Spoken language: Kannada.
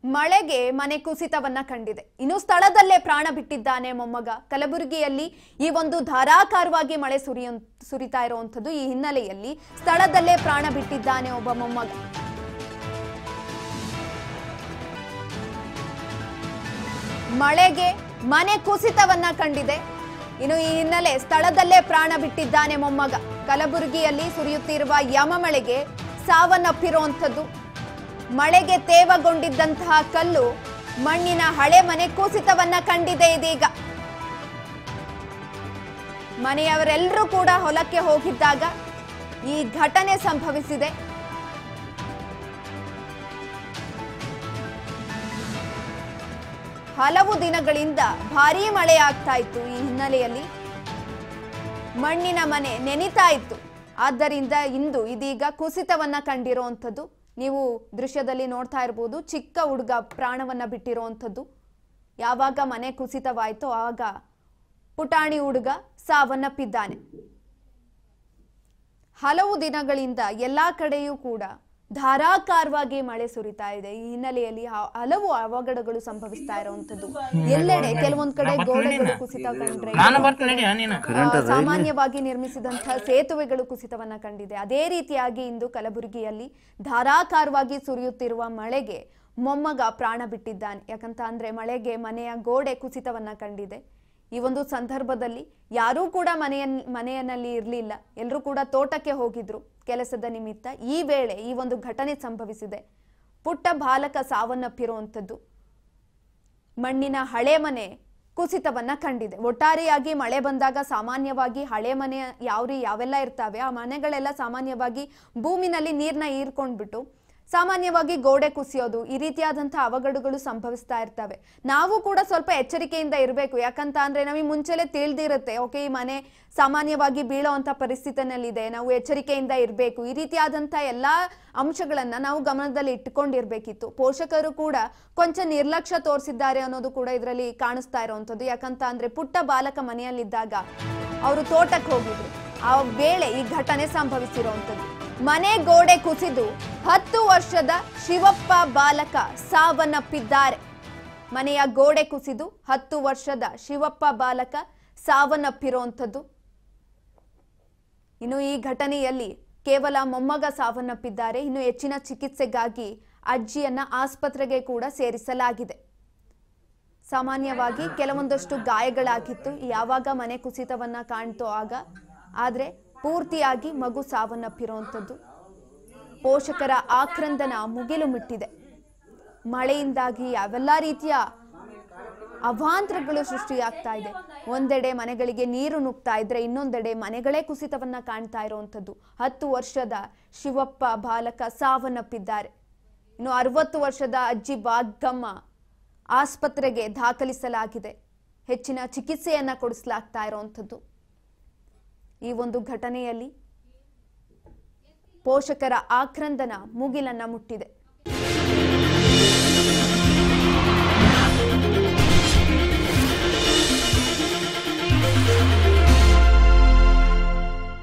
ಮಳೆಗೆ ಮನೆ ಕುಸಿತವನ್ನ ಕಂಡಿದೆ. ಇನ್ನು ಸ್ಥಳದಲ್ಲೇ ಪ್ರಾಣ ಬಿಟ್ಟಿದ್ದಾನೆ ಮೊಮ್ಮಗ. ಕಲಬುರಗಿಯಲ್ಲಿ ಈ ಒಂದು ಧಾರಾಕಾರವಾಗಿ ಮಳೆ ಸುರಿತಾ ಇರುವಂತದ್ದು. ಈ ಹಿನ್ನೆಲೆಯಲ್ಲಿ ಸ್ಥಳದಲ್ಲೇ ಪ್ರಾಣ ಬಿಟ್ಟಿದ್ದಾನೆ ಒಬ್ಬ ಮೊಮ್ಮಗ. ಮಳೆಗೆ ಮನೆ ಕುಸಿತವನ್ನ ಕಂಡಿದೆ. ಇನ್ನು ಈ ಹಿನ್ನೆಲೆ ಸ್ಥಳದಲ್ಲೇ ಪ್ರಾಣ ಬಿಟ್ಟಿದ್ದಾನೆ ಮೊಮ್ಮಗ. ಕಲಬುರಗಿಯಲ್ಲಿ ಸುರಿಯುತ್ತಿರುವ ಯಮ ಮಳೆಗೆ ಸಾವನ್ನಪ್ಪಿರುವಂತದ್ದು. ಮಳೆಗೆ ತೇವಗೊಂಡಿದ್ದಂತಹ ಕಲ್ಲು ಮಣ್ಣಿನ ಹಳೆ ಮನೆ ಕುಸಿತವನ್ನ ಕಂಡಿದೆ. ಇದೀಗ ಮನೆಯವರೆಲ್ಲರೂ ಕೂಡ ಹೊಲಕ್ಕೆ ಹೋಗಿದ್ದಾಗ ಈ ಘಟನೆ ಸಂಭವಿಸಿದೆ. ಹಲವು ದಿನಗಳಿಂದ ಭಾರೀ ಮಳೆ ಆಗ್ತಾ ಇತ್ತು. ಈ ಹಿನ್ನೆಲೆಯಲ್ಲಿ ಮಣ್ಣಿನ ಮನೆ ನೆನಿತಾ ಇತ್ತು. ಆದ್ದರಿಂದ ಇಂದು ಇದೀಗ ಕುಸಿತವನ್ನ ಕಂಡಿರುವಂತದ್ದು. ನೀವು ದೃಶ್ಯದಲ್ಲಿ ನೋಡ್ತಾ ಇರಬಹುದು, ಚಿಕ್ಕ ಹುಡುಗ ಪ್ರಾಣವನ್ನ ಬಿಟ್ಟಿರುವಂತದ್ದು. ಯಾವಾಗ ಮನೆ ಕುಸಿತವಾಯಿತು ಆಗ ಪುಟಾಣಿ ಹುಡುಗ ಸಾವನ್ನಪ್ಪಿದ್ದಾನೆ. ಹಲವು ದಿನಗಳಿಂದ ಎಲ್ಲಾ ಕಡೆಯೂ ಕೂಡ ಧಾರಾಕಾರವಾಗಿ ಮಳೆ ಸುರಿತಾ ಇದೆ. ಈ ಹಿನ್ನೆಲೆಯಲ್ಲಿ ಹಲವು ಅವಘಡಗಳು ಸಂಭವಿಸ್ತಾ ಇರುವಂತದ್ದು. ಎಲ್ಲೆಡೆ ಕೆಲವೊಂದ್ ಕಡೆ ಗೋಡೆಗಳು ಕುಸಿತ ಕಂಡ್ರೆ, ಸಾಮಾನ್ಯವಾಗಿ ನಿರ್ಮಿಸಿದಂತಹ ಸೇತುವೆಗಳು ಕುಸಿತವನ್ನ ಕಂಡಿದೆ. ಅದೇ ರೀತಿಯಾಗಿ ಇಂದು ಕಲಬುರಗಿಯಲ್ಲಿ ಧಾರಾಕಾರವಾಗಿ ಸುರಿಯುತ್ತಿರುವ ಮಳೆಗೆ ಮೊಮ್ಮಗ ಪ್ರಾಣ ಬಿಟ್ಟಿದ್ದಾನೆ. ಯಾಕಂತ ಅಂದ್ರೆ ಮಳೆಗೆ ಮನೆಯ ಗೋಡೆ ಕುಸಿತವನ್ನ ಕಂಡಿದೆ. ಈ ಒಂದು ಸಂದರ್ಭದಲ್ಲಿ ಯಾರೂ ಕೂಡ ಮನೆಯಲ್ಲಿ ಇರಲಿಲ್ಲ. ಎಲ್ಲರೂ ಕೂಡ ತೋಟಕ್ಕೆ ಹೋಗಿದ್ರು ಕೆಲಸದ ನಿಮಿತ್ತ. ಈ ವೇಳೆ ಈ ಒಂದು ಘಟನೆ ಸಂಭವಿಸಿದೆ. ಪುಟ್ಟ ಬಾಲಕ ಸಾವನ್ನಪ್ಪಿರುವಂಥದ್ದು. ಮಣ್ಣಿನ ಹಳೆ ಮನೆ ಕುಸಿತವನ್ನ ಕಂಡಿದೆ. ಒಟ್ಟಾರೆಯಾಗಿ ಮಳೆ ಬಂದಾಗ ಸಾಮಾನ್ಯವಾಗಿ ಹಳೆ ಮನೆ ಯಾವೆಲ್ಲ ಇರ್ತಾವೆ ಆ ಮನೆಗಳೆಲ್ಲ ಸಾಮಾನ್ಯವಾಗಿ ಭೂಮಿನಲ್ಲಿ ನೀರ್ನ ಹೀರ್ಕೊಂಡ್ಬಿಟ್ಟು ಸಾಮಾನ್ಯವಾಗಿ ಗೋಡೆ ಕುಸಿಯೋದು, ಈ ರೀತಿಯಾದಂತಹ ಅವಘಡಗಳು ಸಂಭವಿಸ್ತಾ ಇರ್ತವೆ. ನಾವು ಕೂಡ ಸ್ವಲ್ಪ ಎಚ್ಚರಿಕೆಯಿಂದ ಇರಬೇಕು. ಯಾಕಂತ ಅಂದ್ರೆ ನಮಗೆ ಮುಂಚೆಲೆ ತಿಳಿದಿರುತ್ತೆ, ಓಕೆ ಈ ಮನೆ ಸಾಮಾನ್ಯವಾಗಿ ಬೀಳೋವಂಥ ಪರಿಸ್ಥಿತಿನಲ್ಲಿದೆ, ನಾವು ಎಚ್ಚರಿಕೆಯಿಂದ ಇರಬೇಕು. ಈ ರೀತಿಯಾದಂತಹ ಎಲ್ಲಾ ಅಂಶಗಳನ್ನ ನಾವು ಗಮನದಲ್ಲಿ ಇಟ್ಕೊಂಡಿರ್ಬೇಕಿತ್ತು. ಪೋಷಕರು ಕೂಡ ಕೊಂಚ ನಿರ್ಲಕ್ಷ್ಯ ತೋರಿಸಿದ್ದಾರೆ ಅನ್ನೋದು ಕೂಡ ಇದರಲ್ಲಿ ಕಾಣಿಸ್ತಾ ಇರುವಂಥದ್ದು. ಯಾಕಂತ ಅಂದ್ರೆ ಪುಟ್ಟ ಬಾಲಕ ಮನೆಯಲ್ಲಿದ್ದಾಗ ಅವರು ತೋಟಕ್ಕೆ ಹೋಗಿದ್ರು. ಆ ವೇಳೆ ಈ ಘಟನೆ ಸಂಭವಿಸಿರುವಂಥದ್ದು. ಮನೆ ಗೋಡೆ ಕುಸಿದು 10 ವರ್ಷದ ಶಿವಪ್ಪ ಬಾಲಕ ಸಾವನ್ನಪ್ಪಿದ್ದಾರೆ. ಮನೆಯ ಗೋಡೆ ಕುಸಿದು 10 ವರ್ಷದ ಶಿವಪ್ಪ ಬಾಲಕ ಸಾವನ್ನಪ್ಪಿರುವಂಥದ್ದು. ಇನ್ನು ಈ ಘಟನೆಯಲ್ಲಿ ಕೇವಲ ಮೊಮ್ಮಗ ಸಾವನ್ನಪ್ಪಿದ್ದಾರೆ. ಇನ್ನು ಹೆಚ್ಚಿನ ಚಿಕಿತ್ಸೆಗಾಗಿ ಅಜ್ಜಿಯನ್ನ ಆಸ್ಪತ್ರೆಗೆ ಕೂಡ ಸೇರಿಸಲಾಗಿದೆ. ಸಾಮಾನ್ಯವಾಗಿ ಕೆಲವೊಂದಷ್ಟು ಗಾಯಗಳಾಗಿತ್ತು ಯಾವಾಗ ಮನೆ ಕುಸಿತವನ್ನ ಕಾಣ್ತೋ ಆಗ. ಆದ್ರೆ ಪೂರ್ತಿಯಾಗಿ ಮಗು ಸಾವನ್ನಪ್ಪಿರುವಂಥದ್ದು. ಪೋಷಕರ ಆಕ್ರಂದನ ಮುಗಿಲು ಮುಟ್ಟಿದೆ. ಮಳೆಯಿಂದಾಗಿ ಯಾವೆಲ್ಲ ರೀತಿಯ ಅವಾಂತರಗಳು ಸೃಷ್ಟಿಯಾಗ್ತಾ ಇದೆ. ಒಂದೆಡೆ ಮನೆಗಳಿಗೆ ನೀರು ನುಗ್ತಾ ಇದ್ರೆ ಇನ್ನೊಂದೆಡೆ ಮನೆಗಳೇ ಕುಸಿತವನ್ನ ಕಾಣ್ತಾ ಇರುವಂಥದ್ದು. 10 ವರ್ಷದ ಶಿವಪ್ಪ ಬಾಲಕ ಸಾವನ್ನಪ್ಪಿದ್ದಾರೆ. ಇನ್ನು 60 ವರ್ಷದ ಅಜ್ಜಿ ಭಾಗ್ಯಮ್ಮ ಆಸ್ಪತ್ರೆಗೆ ದಾಖಲಿಸಲಾಗಿದೆ. ಹೆಚ್ಚಿನ ಚಿಕಿತ್ಸೆಯನ್ನ ಕೊಡಿಸಲಾಗ್ತಾ ಇರುವಂಥದ್ದು. ಈ ಒಂದು ಘಟನೆಯಲ್ಲಿ ಪೋಷಕರ ಆಕ್ರಂದನ ಮುಗಿಲನ್ನ ಮುಟ್ಟಿದೆ.